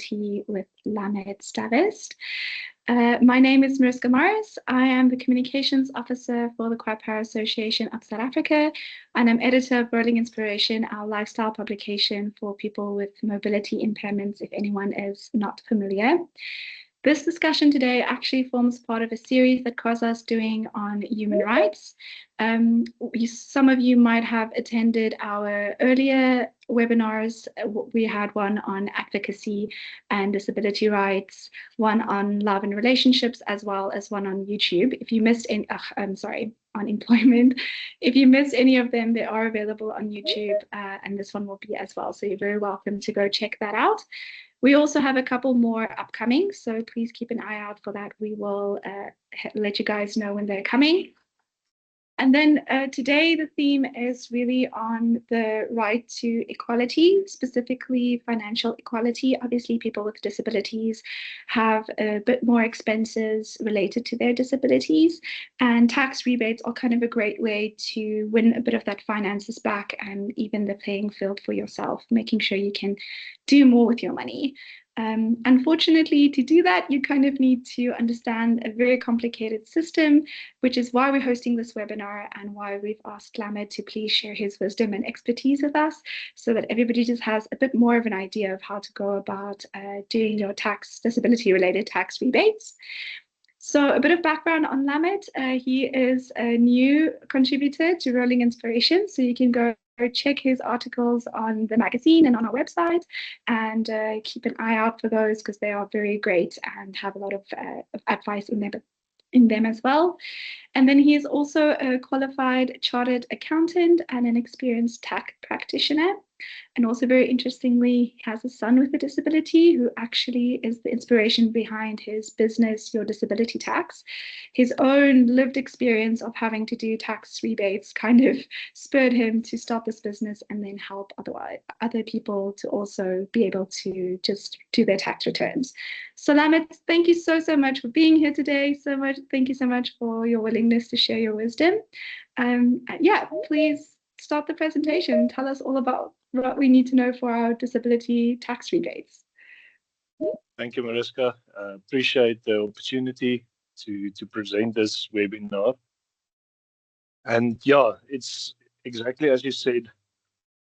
Disability with Lamed Stavist. My name is Mariska Morris. I am the Communications Officer for the Quad Para Association of South Africa, and I'm editor of Rolling Inspiration, our lifestyle publication for people with mobility impairments, if anyone is not familiar. This discussion today actually forms part of a series that COSA is doing on human rights. Some of you might have attended our earlier webinars. We had one on advocacy and disability rights, one on love and relationships, as well as one on YouTube. If you missed any, on employment. If you missed any of them, they are available on YouTube, and this one will be as well. So you're very welcome to go check that out. We also have a couple more upcoming, so please keep an eye out for that. We will let you guys know when they're coming. And then today the theme is really on the right to equality, specifically financial equality. Obviously, people with disabilities have a bit more expenses related to their disabilities, and tax rebates are kind of a great way to win a bit of that finances back and even the playing field for yourself, making sure you can do more with your money. Unfortunately, to do that, you kind of need to understand a very complicated system, which is why we're hosting this webinar and why we've asked Lamed to please share his wisdom and expertise with us so that everybody just has a bit more of an idea of how to go about doing your disability-related tax rebates. So a bit of background on Lamed. He is a new contributor to Rolling Inspiration, so you can go check his articles on the magazine and on our website, and keep an eye out for those because they are very great and have a lot of advice in them as well. And then he is also a qualified chartered accountant and an experienced tax practitioner. And also, very interestingly, he has a son with a disability who actually is the inspiration behind his business, Your Disability Tax. His own lived experience of having to do tax rebates kind of spurred him to start this business and then help other people to also be able to just do their tax returns. So Lamed, thank you so much for being here today. Thank you so much for your willingness to share your wisdom. Yeah, please start the presentation. Tell us all about what we need to know for our disability tax rebates. Thank you, Mariska. Appreciate the opportunity to present this webinar. And yeah, it's exactly as you said.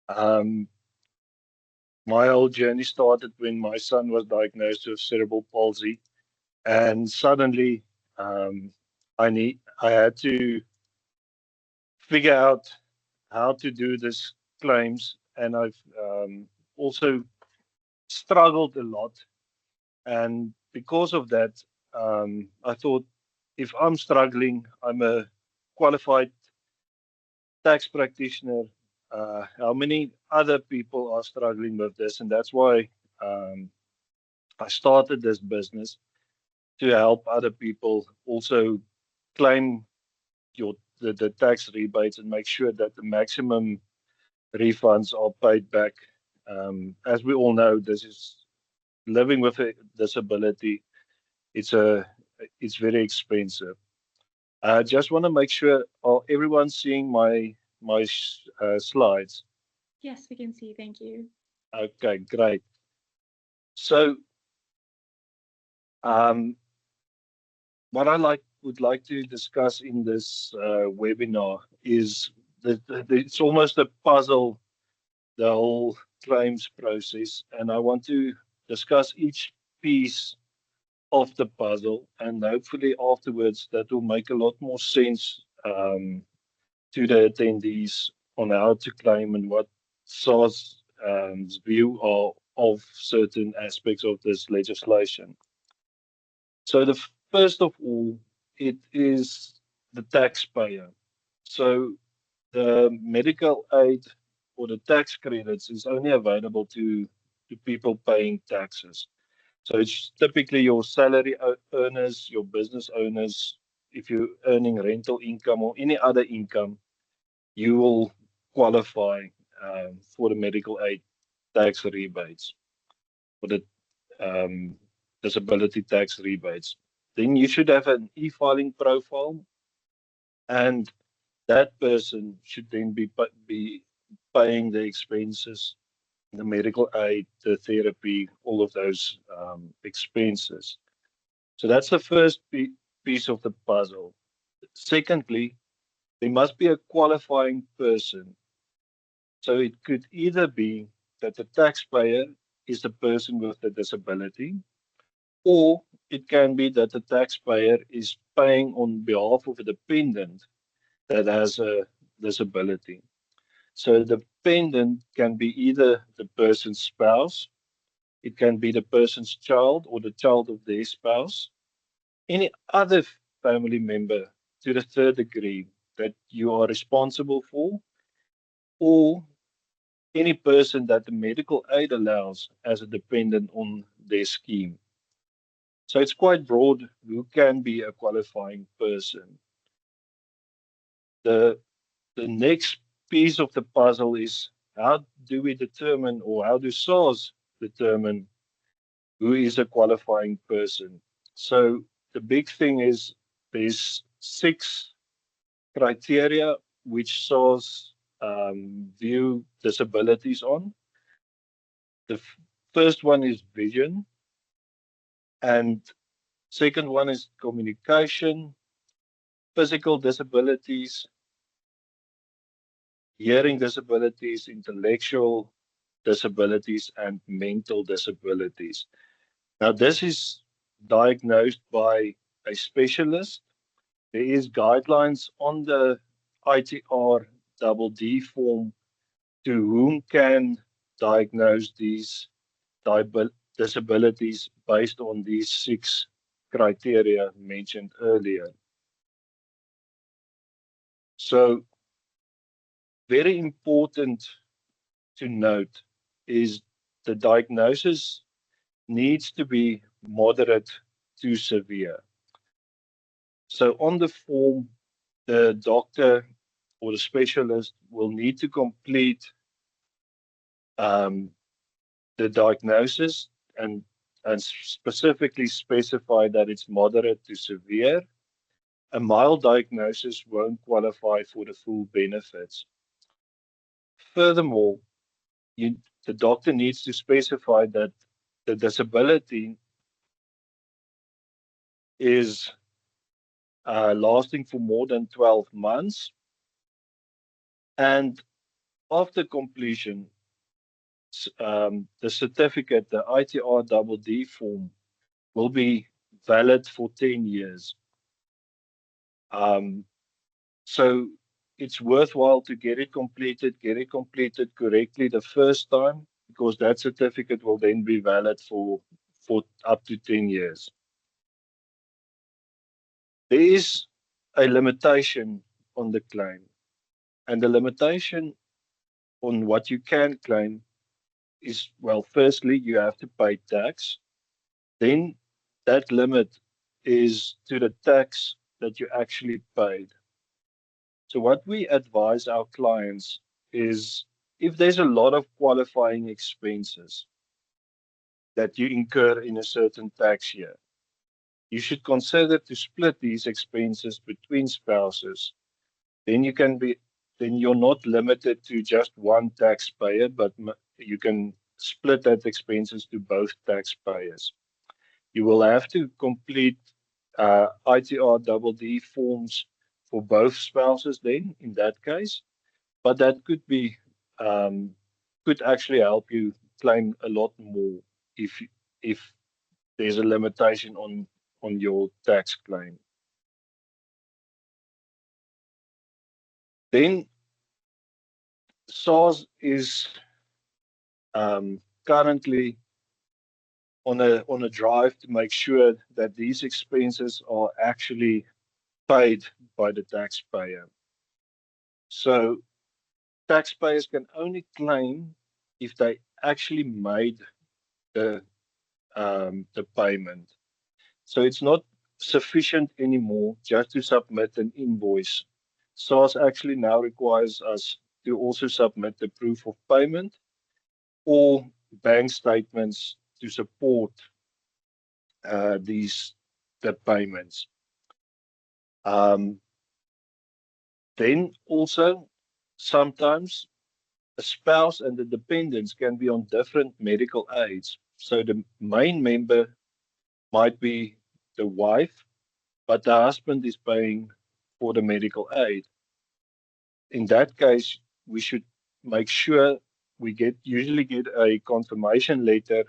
My whole journey started when my son was diagnosed with cerebral palsy, and suddenly I had to figure out how to do this claims, and I've also struggled a lot. And because of that, I thought, if I'm struggling, I'm a qualified tax practitioner. How many other people are struggling with this? And that's why I started this business, to help other people also claim the tax rebates and make sure that the maximum refunds are paid back. As we all know, this is living with a disability. It's very expensive. I just want to make sure everyone's seeing my slides. Yes, we can see. Thank you. Okay, great. So, what I would like to discuss in this webinar is that it's almost a puzzle, the whole claims process, and I want to discuss each piece of the puzzle, and hopefully afterwards that will make a lot more sense to the attendees on how to claim and what SARS's view are of certain aspects of this legislation. So first of all, it is the taxpayer. So the medical aid or the tax credits is only available to people paying taxes. So it's typically your salary earners, your business owners. If you're earning rental income or any other income, you will qualify for the medical aid tax rebates, for the disability tax rebates. Then you should have an e-filing profile, and that person should then be paying the expenses the medical aid, the therapy, all of those expenses. So that's the first piece of the puzzle. Secondly, there must be a qualifying person. So it could either be that the taxpayer is the person with the disability, or it can be that the taxpayer is paying on behalf of a dependent that has a disability. So the dependent can be either the person's spouse, it can be the person's child or the child of their spouse, any other family member to the third degree that you are responsible for, or any person that the medical aid allows as a dependent on their scheme. So it's quite broad who can be a qualifying person. The the next piece of the puzzle is how do we determine or how do SARS determine who is a qualifying person? So the big thing is there's 6 criteria which SARS view disabilities on. The first one is vision, and second one is communication, physical disabilities, hearing disabilities, intellectual disabilities, and mental disabilities. Now, this is diagnosed by a specialist. There is guidelines on the ITR double D form to whom can diagnose these disabilities based on these 6 criteria mentioned earlier. So, very important to note is the diagnosis needs to be moderate to severe. So on the form, the doctor or the specialist will need to complete um, the diagnosis and specifically specify that it's moderate to severe. A mild diagnosis won't qualify for the full benefits. Furthermore, the doctor needs to specify that the disability is lasting for more than 12 months. And after completion, the certificate, the ITR double D form, will be valid for 10 years. So it's worthwhile to get it completed correctly the first time, because that certificate will then be valid for up to 10 years. There is a limitation on the claim, and the limitation on what you can claim is, well, firstly, you have to pay tax. Then that limit is to the tax that you actually paid. So what we advise our clients is if there's a lot of qualifying expenses that you incur in a certain tax year, you should consider to split these expenses between spouses. Then you're not limited to just one taxpayer, but you can split that expenses to both taxpayers. You will have to complete ITR double D forms for both spouses then in that case, but that could actually help you claim a lot more if there's a limitation on your tax claim. Then SARS is currently on a drive to make sure that these expenses are actually paid by the taxpayer. So taxpayers can only claim if they actually made the payment. So it's not sufficient anymore just to submit an invoice. SARS actually now requires us to also submit the proof of payment or bank statements to support the payments. Then also sometimes a spouse and the dependents can be on different medical aids. So the main member might be the wife, but the husband is paying for the medical aid. In that case, we should make sure we usually get a confirmation letter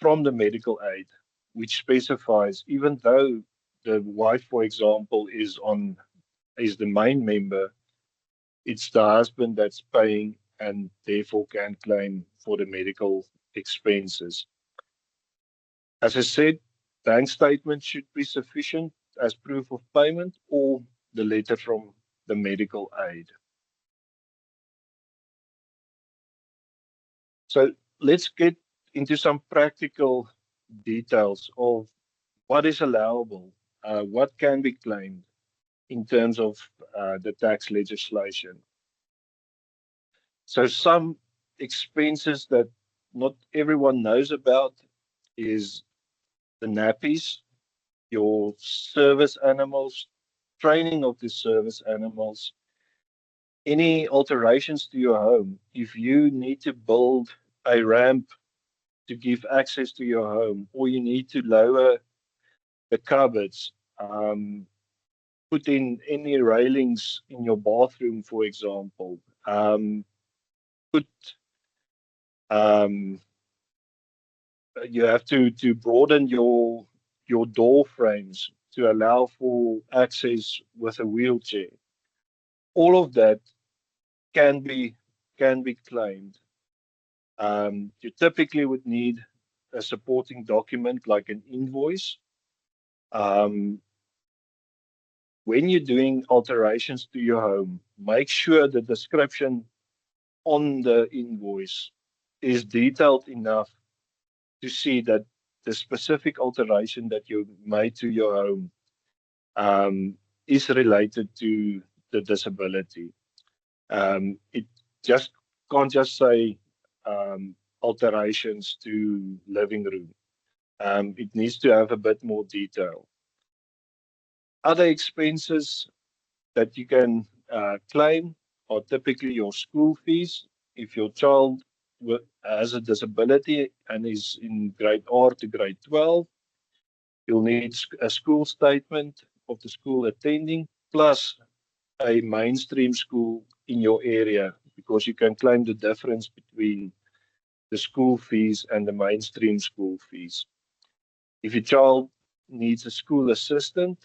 from the medical aid, which specifies even though the wife, for example, is the main member, it's the husband that's paying and therefore can claim for the medical expenses. As I said, bank statement should be sufficient as proof of payment or the letter from the medical aid. So let's get into some practical details of what is allowable, what can be claimed in terms of the tax legislation. So some expenses that not everyone knows about is the nappies, your service animals, training of the service animals, any alterations to your home. If you need to build a ramp to give access to your home, or you need to lower the cupboards, put in any railings in your bathroom, for example, put um, you have to broaden your door frames to allow for access with a wheelchair. All of that can be claimed. You typically would need a supporting document like an invoice. Um, when you're doing alterations to your home, make sure the description on the invoice is detailed enough to see that the specific alteration that you made to your home is related to the disability. It just can't just say alterations to living room. It needs to have a bit more detail. Other expenses that you can claim are typically your school fees. If your child has a disability and is in grade R to grade 12, you'll need a school statement of the school attending plus a mainstream school in your area because you can claim the difference between the school fees and the mainstream school fees. If your child needs a school assistant,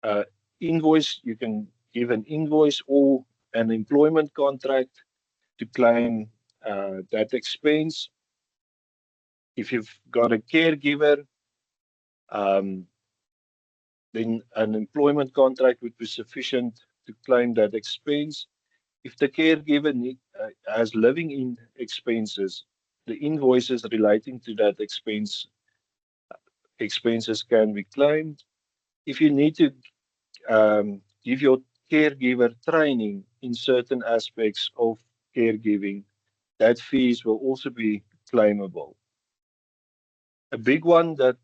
uh, invoice, you can give an invoice or an employment contract to claim that expense. If you've got a caregiver, um, then an employment contract would be sufficient to claim that expense. If the caregiver has living in expenses, the invoices relating to that expenses can be claimed. If you need to give your caregiver training in certain aspects of caregiving, that fees will also be claimable. A big one that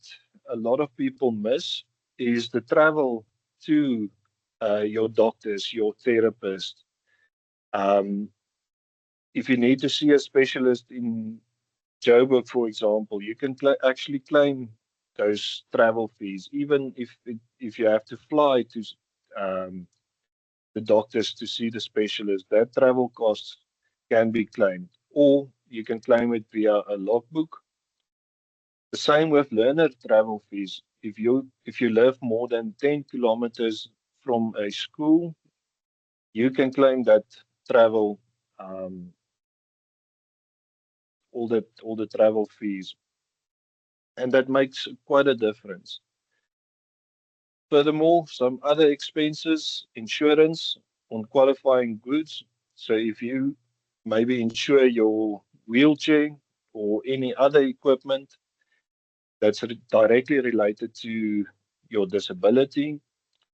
a lot of people miss is the travel to your doctors, your therapist. Um, if you need to see a specialist in Joburg, for example, you can actually claim those travel fees, even if you have to fly to um, the doctors to see the specialist. That travel costs can be claimed, or you can claim it via a logbook. The same with learner travel fees. If you live more than 10 kilometers from a school, you can claim that travel um, all the travel fees, and that makes quite a difference. Furthermore, some other expenses, insurance on qualifying goods. So if you maybe insure your wheelchair or any other equipment that's directly related to your disability,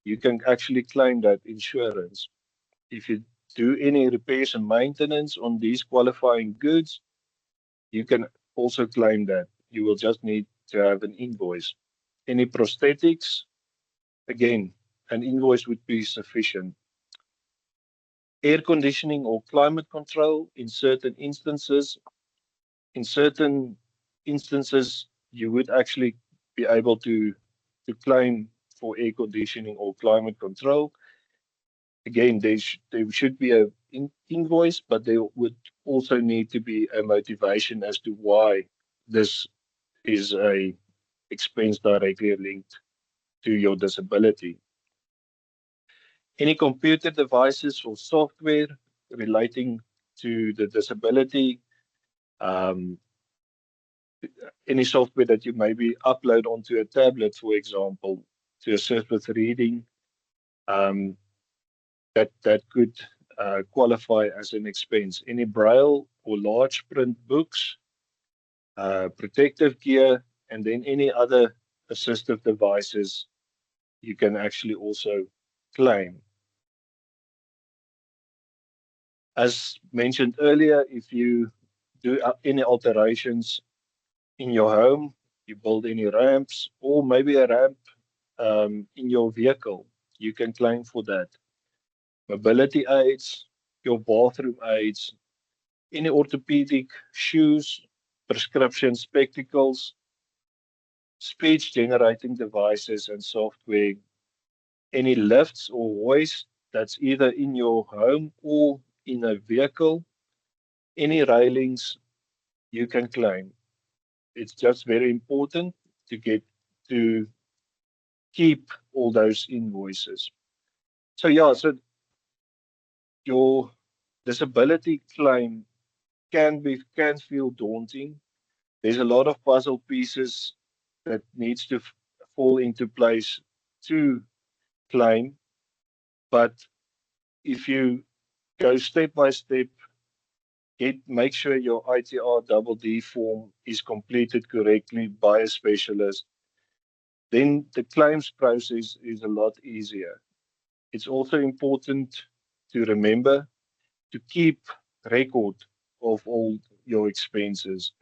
you can actually claim that insurance. If you do any repairs and maintenance on these qualifying goods, you can also claim that. You will just need to have an invoice. Any prosthetics, again, an invoice would be sufficient. air conditioning or climate control in certain instances. In certain instances, you would actually be able to claim for air conditioning or climate control. Again, there should be a invoice, but there would also need to be a motivation as to why this is a expense directly linked to your disability. Any computer devices or software relating to the disability, um, any software that you maybe upload onto a tablet, for example, to assist with reading, um, that could qualify as an expense. Any braille or large print books, protective gear, and then any other assistive devices you can actually also claim. As mentioned earlier, if you do any alterations in your home, you build any ramps or maybe a ramp in your vehicle, you can claim for that. Mobility aids, your bathroom aids, any orthopedic shoes, prescription spectacles, speech generating devices and software, any lifts or hoists that's either in your home or in a vehicle, any railings you can claim. It's just very important to get to keep all those invoices. So yeah, so your disability claim can feel daunting. There's a lot of puzzle pieces that needs to fall into place to claim, but if you go step by step, make sure your ITR double D form is completed correctly by a specialist, then the claims process is a lot easier. It's also important to remember to keep record of all your expenses,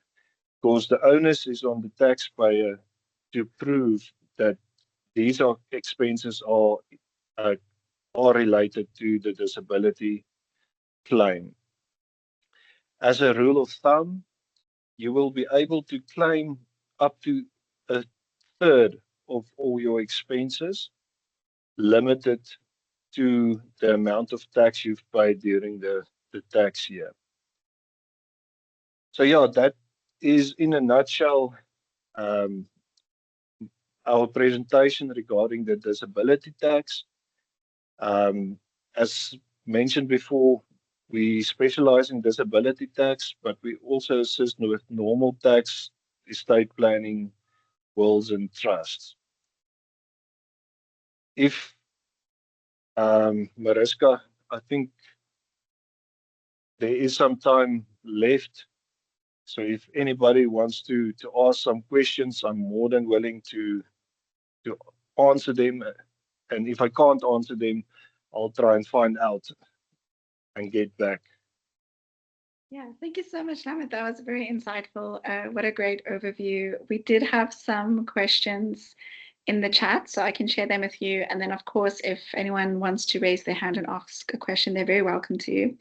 because the onus is on the taxpayer to prove that these are expenses uh, are related to the disability claim. As a rule of thumb, you will be able to claim up to a third of all your expenses, limited to the amount of tax you've paid during the tax year. So yeah, that is in a nutshell um, our presentation regarding the disability tax. As mentioned before, we specialize in disability tax, but we also assist with normal tax, estate planning, wills, and trusts. If Mariska, I think there is some time left. So if anybody wants to ask some questions, I'm more than willing to answer them. And if I can't answer them, I'll try and find out and get back. Yeah, thank you so much, Lamet. That was very insightful. What a great overview. We did have some questions in the chat, so I can share them with you. And then, of course, if anyone wants to raise their hand and ask a question, they're very welcome to.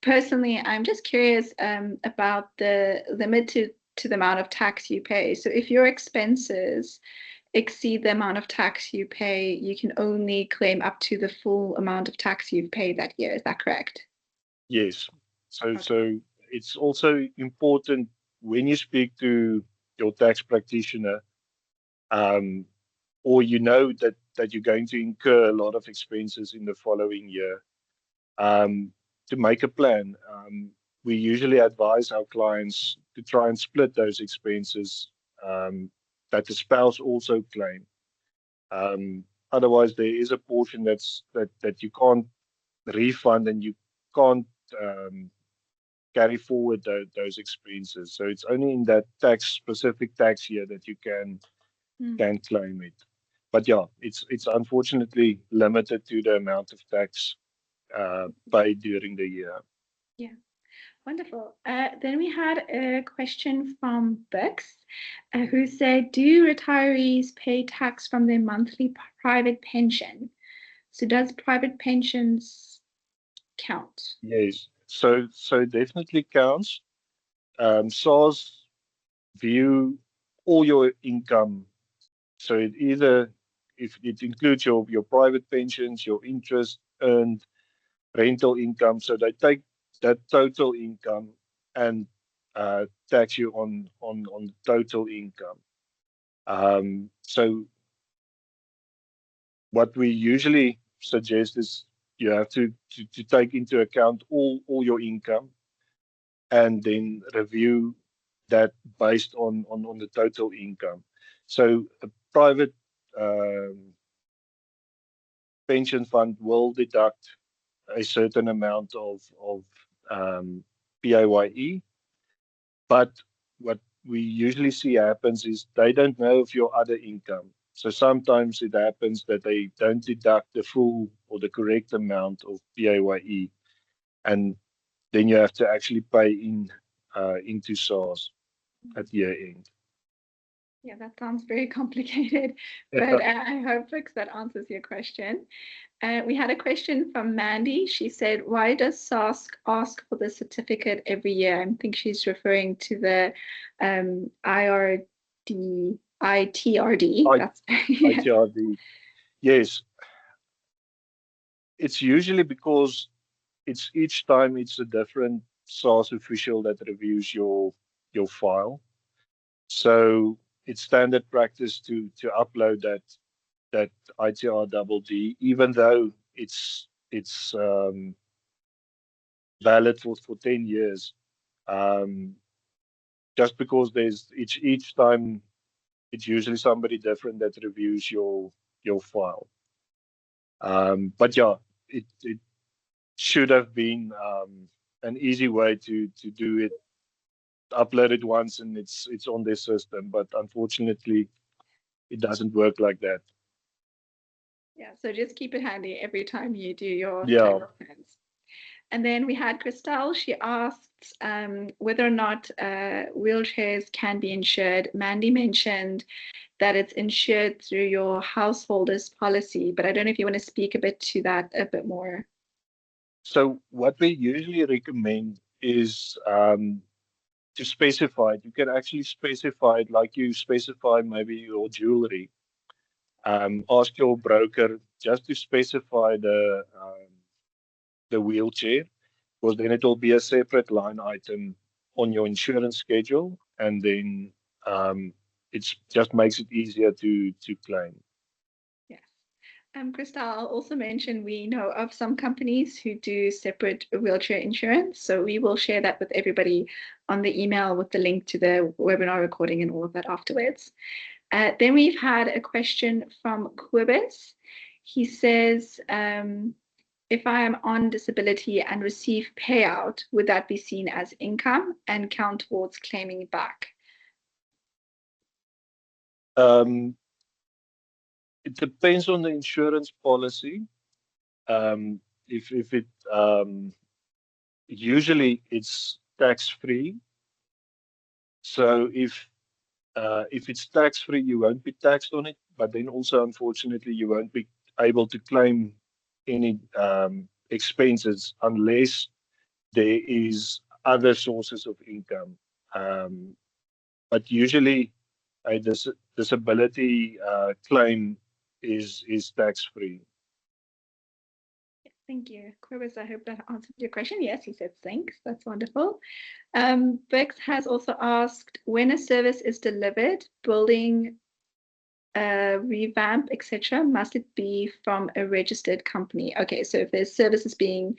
Personally, I'm just curious about the limit to the amount of tax you pay. So if your expenses exceed the amount of tax you pay, you can only claim up to the full amount of tax you've paid that year. Is that correct? Yes. Okay. So it's also important when you speak to your tax practitioner, um, or you know that you're going to incur a lot of expenses in the following year, um, to make a plan. We usually advise our clients to try and split those expenses that the spouse also claim. Otherwise, there is a portion that you can't refund and you can't carry forward those expenses. So it's only in that specific tax year that you can claim it. But yeah, it's unfortunately limited to the amount of tax paid during the year. Yeah. Wonderful. Then we had a question from Bix, who said, do retirees pay tax from their monthly private pension? So does private pensions count? Yes, so definitely counts. SARS view all your income. So it either, if it includes your private pensions, your interest earned, rental income. So they take that total income and tax you on the total income. So what we usually suggest is you have to take into account all your income and then review that based on the total income. So a private pension fund will deduct a certain amount of PAYE, but what we usually see happens is they don't know of your other income. So sometimes it happens that they don't deduct the full or the correct amount of PAYE, and then you have to actually pay into SARS at year end. Yeah, that sounds very complicated, but I hope folks that answers your question. We had a question from Mandy. She said, why does SARS ask for the certificate every year? I think she's referring to the ITRD. ITRD. Yes, it's usually because it's each time it's a different SARS official that reviews your file. So it's standard practice to upload that ITRDD, even though it's valid for 10 years. Just because there's each time it's usually somebody different that reviews your file. But yeah, it should have been an easy way to do it. Upload it once and it's on their system, but unfortunately it doesn't work like that. Yeah, so just keep it handy every time you do your Yeah. tax returns. And then we had Christelle. She asked whether or not wheelchairs can be insured. Mandy mentioned that it's insured through your householder's policy, but I don't know if you want to speak a bit to that a bit more. So what we usually recommend is to specify it. You can actually specify it like you specify maybe your jewelry. Ask your broker just to specify the wheelchair, because then it will be a separate line item on your insurance schedule, and then it just makes it easier to claim. Yes. Krista, I'll also mention we know of some companies who do separate wheelchair insurance, so we will share that with everybody on the email with the link to the webinar recording and all of that afterwards. Then we've had a question from Quibus. He says, if I am on disability and receive payout, would that be seen as income and count towards claiming back? It depends on the insurance policy. If it usually it's tax free. So if it's tax free, you won't be taxed on it. But then also, unfortunately, you won't be able to claim any expenses unless there is other sources of income. But usually, a disability claim is tax free. Thank you, Quibus. I hope that answered your question. Yes, he said thanks. That's wonderful. Bex has also asked, when a service is delivered, building, revamp, etc., must it be from a registered company? Okay, so if there's services being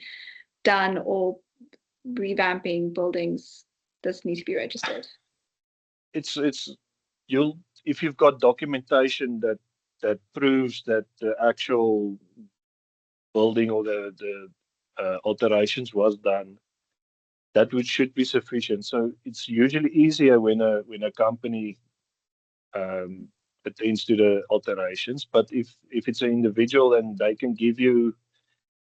done or revamping buildings, does need to be registered? If you've got documentation that proves that the actual building or the alterations was done, that should be sufficient. So it's usually easier when a company attends to the alterations. But if it's an individual and they can give you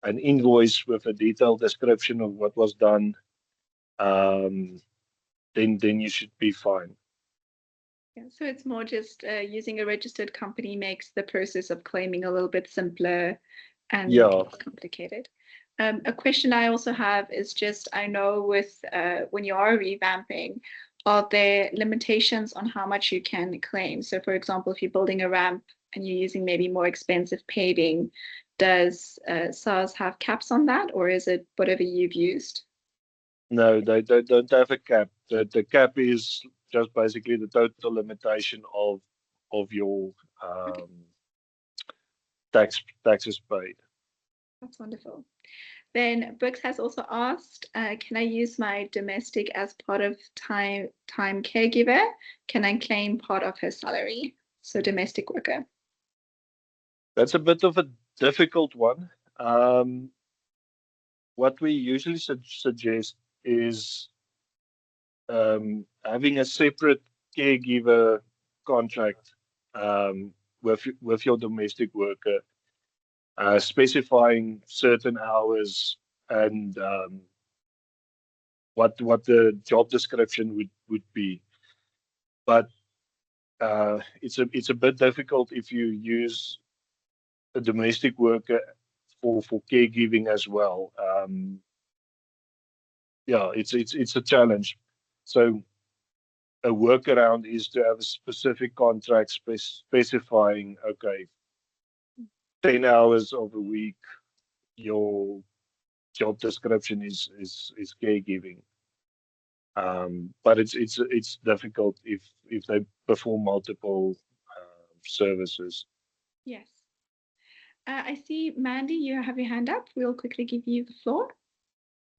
an invoice with a detailed description of what was done, then you should be fine. Yeah, so it's more just using a registered company makes the process of claiming a little bit simpler and less complicated. A question I also have is just, I know with when you are revamping, are there limitations on how much you can claim? So for example, if you're building a ramp and you're using maybe more expensive paving, does SARS have caps on that, or is it whatever you've used? No, they don't have a cap. The cap is just basically the total limitation of your Okay, taxes paid. that's wonderful. Then Brooks has also asked, can I use my domestic as part of time caregiver? Can I claim part of her salary? So domestic worker. That's a bit of a difficult one. What we usually suggest is having a separate caregiver contract with your domestic worker, specifying certain hours and what the job description would be. But it's a bit difficult if you use a domestic worker for caregiving as well. Yeah, it's a challenge. So a workaround is to have a specific contract specifying, okay, 10 hours of a week, your job description is caregiving. But it's difficult if they perform multiple services. Yes. I see, Mandy, you have your hand up. We'll quickly give you the floor.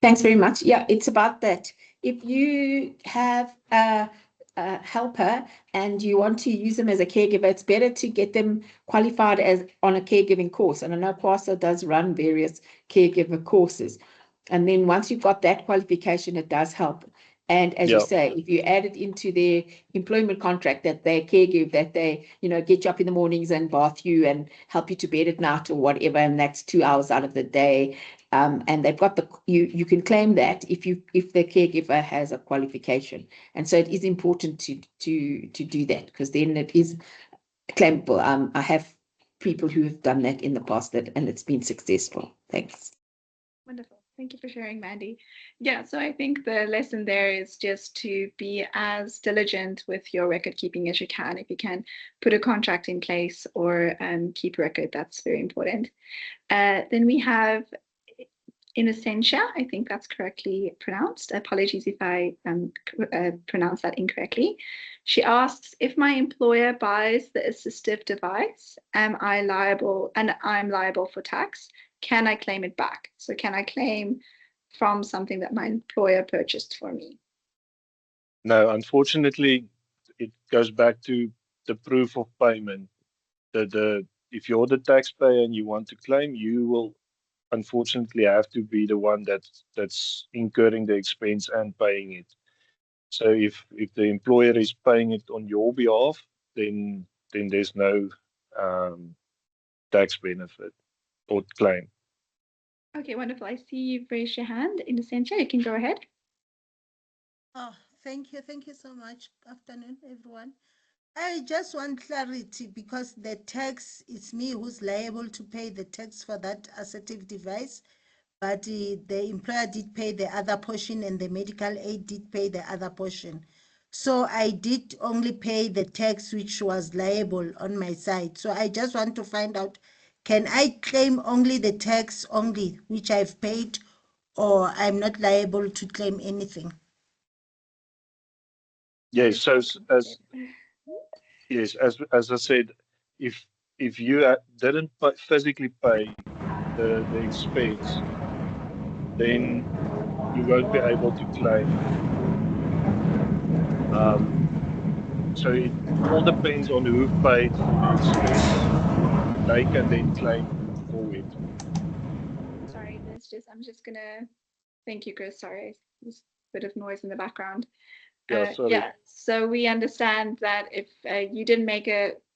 Thanks very much. Yeah, it's about that. If you have a helper and you want to use them as a caregiver, it's better to get them qualified as on a caregiving course. And I know PASA does run various caregiver courses. And then once you've got that qualification, it does help. And as you say, if you add it into their employment contract that they caregive, that they, get you up in the mornings and bath you and help you to bed at night or whatever, and that's 2 hours out of the day. And they've got you can claim that if the caregiver has a qualification. And so it is important to do that, because then it is claimable. I have people who have done that in the past and it's been successful. Thanks. Wonderful. Thank you for sharing, Mandy. Yeah, so I think the lesson there is just to be as diligent with your record keeping as you can. If you can put a contract in place or keep a record, that's very important. Then we have Innocentia. I think that's correctly pronounced. Apologies if I pronounce that incorrectly. She asks, if my employer buys the assistive device, am I liable, and I'm liable for tax? Can I claim it back? So can I claim from something that my employer purchased for me? No, unfortunately, it goes back to the proof of payment. If you're the taxpayer and you want to claim, you will unfortunately have to be the one that's incurring the expense and paying it. So if the employer is paying it on your behalf, then there's no tax benefit or claim. Okay, wonderful. I see you've raised your hand. Innocentia, you can go ahead. Oh, thank you. Thank you so much. Afternoon, everyone. I just want clarity, because the tax, it's me who's liable to pay the tax for that assistive device, but the employer did pay the other portion and the medical aid did pay the other portion. So I did only pay the tax which was liable on my side. So I just want to find out, can I claim only the tax only which I've paid, or I'm not liable to claim anything? Yes, so as I said, if you didn't physically pay the expense, then you won't be able to claim. So it all depends on who paid the expense. They can then claim for it. Sorry, I'm just gonna, thank you, Chris. Sorry, there's a bit of noise in the background. Sorry. So we understand that if you didn't make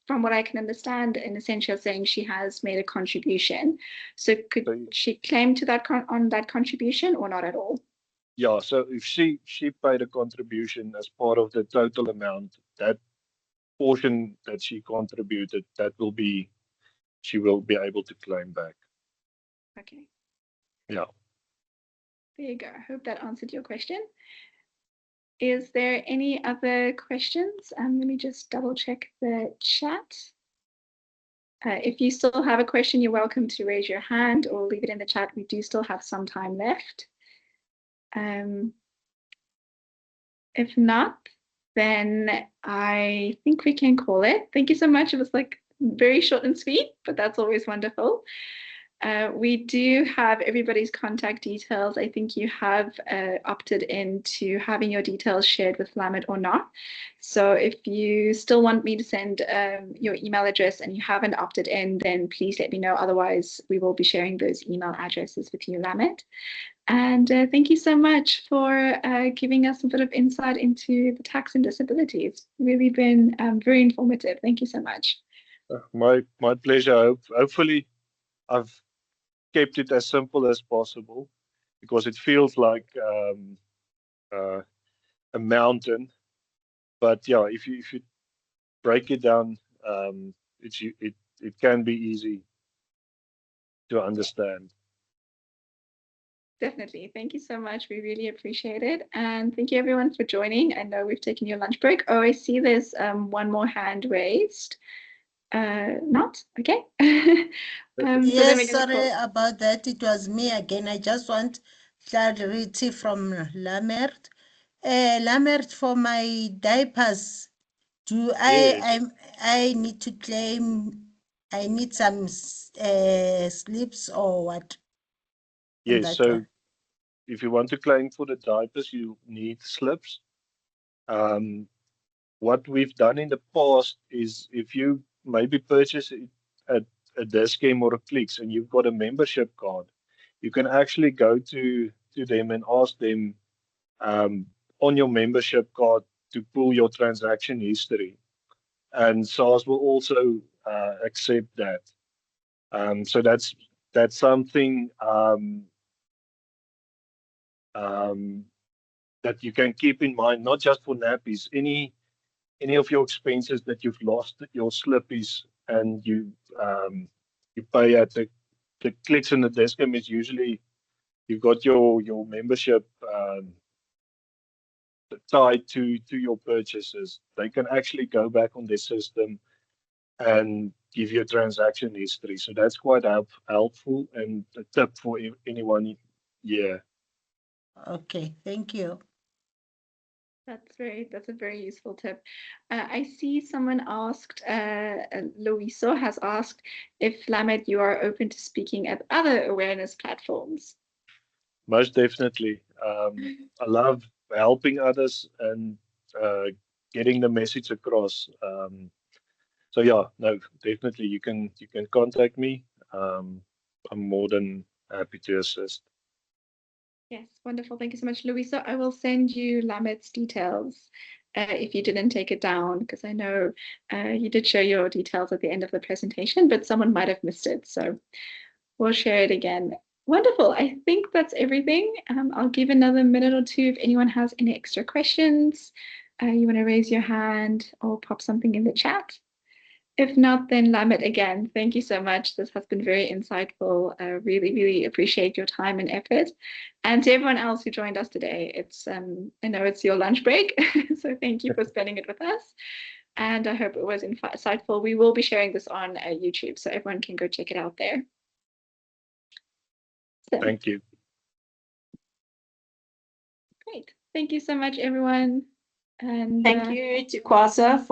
from what I can understand, in essential saying she has made a contribution. So could she claim to that on that contribution or not at all? Yeah, so if she paid a contribution as part of the total amount, that portion that she contributed, she will be able to claim back. Okay. Yeah. There you go. I hope that answered your question. Is there any other questions? Let me just double check the chat. If you still have a question, you're welcome to raise your hand or leave it in the chat. We do still have some time left. If not, then I think we can call it. Thank you so much. It was like very short and sweet, but that's always wonderful. We do have everybody's contact details. I think you have opted into having your details shared with Lamet or not. So if you still want me to send your email address and you haven't opted in, then please let me know. Otherwise, we will be sharing those email addresses with you, Lamet. And thank you so much for giving us a bit of insight into the tax and disability. It's really been very informative. Thank you so much. My pleasure. Hopefully, I've kept it as simple as possible, because it feels like a mountain. But yeah, if you break it down, it can be easy to understand. Definitely. Thank you so much. We really appreciate it. And thank you everyone for joining. I know we've taken your lunch break. Oh, I see there's one more hand raised. Not? Okay. Yes, sorry about that. It was me again. I just want clarity from Lamert. Lamert, for my diapers, I need to claim, I need some slips or what? Yes, so if you want to claim for the diapers, you need slips. What we've done in the past is, if you maybe purchase it at a Dis-Chem or a Clicks and you've got a membership card, you can actually go to them and ask them on your membership card to pull your transaction history, and SARS will also accept that. So that's something that you can keep in mind, not just for nappies. Any of your expenses that you've lost your slippies and you pay at the Clicks and the Dis-Chem, is usually you've got your membership tied to your purchases. They can actually go back on their system and give you a transaction history. So that's quite helpful, and a tip for anyone. Yeah. Okay, thank you. That's a very useful tip. I see someone asked, Luiso has asked if Lamet, you are open to speaking at other awareness platforms. Most definitely. I love helping others and getting the message across. So yeah, no, definitely you can contact me. I'm more than happy to assist. Yes, wonderful. Thank you so much, Luiso. I will send you Lamet's details if you didn't take it down, because I know you did share your details at the end of the presentation, but someone might have missed it. So we'll share it again. Wonderful. I think that's everything. I'll give another minute or two if anyone has any extra questions. You want to raise your hand or pop something in the chat. If not, then Lamet, again, thank you so much. This has been very insightful. I really, really appreciate your time and effort. And to everyone else who joined us today, I know it's your lunch break, so thank you for spending it with us. And I hope it was insightful. We will be sharing this on YouTube, so everyone can go check it out there. So, thank you. Great. Thank you so much, everyone. And thank you to Kwasa for